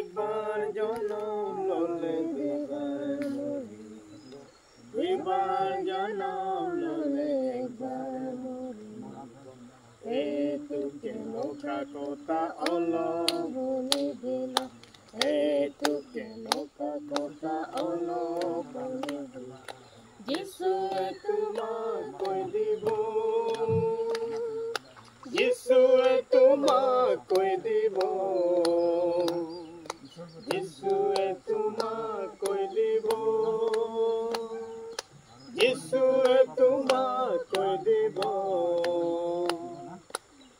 একবার জনম ললে দুইবার মরিব, দুইবার জনম ললে একবার মরিব। এ তুকে লোকা কথা অলো বলে দিল, এ তুকে লোকা কথা অলো বলে দিল। যিশুয়ে তোমাক কৈ দিব, যিশুয়ে তোমাক কৈ দিব, যিশুয়ে তোমাক কৈ দিব, যিশুয়ে তোমাক কৈ দিব।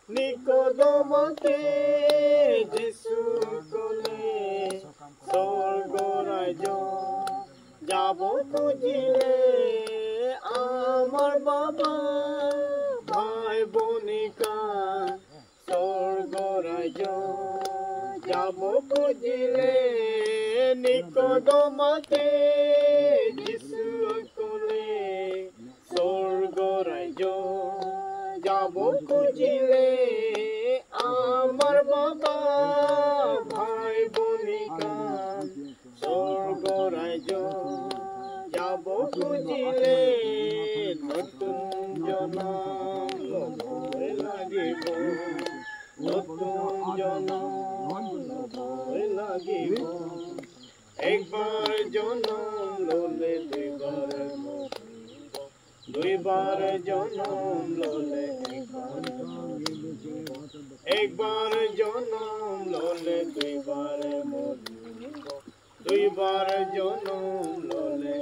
নিকোদেমকে যিশু কলে, স্বৰ্গ ৰাজ্য যাব খুজিলে আমার বাবা ভাই বনিকা, স্বর্গ রাজ্য যাব খুজিলে নিকোদেমকে যিশু কলে, স্বর্গ রাজ্য যাব খুজিলে আমার বাবা ভাই বনিকা, স্বর্গ রাজ্য যাব খুজিলে নতুন জনম লবই লাগিব, নতুন জনম লবই লাগিব। একবার জনম ললে দুইবার মরিব, দুইবার জনম ললে একবার মরিব, একবার জনম ললে দুইবার মরিব, দুইবার জনম ললে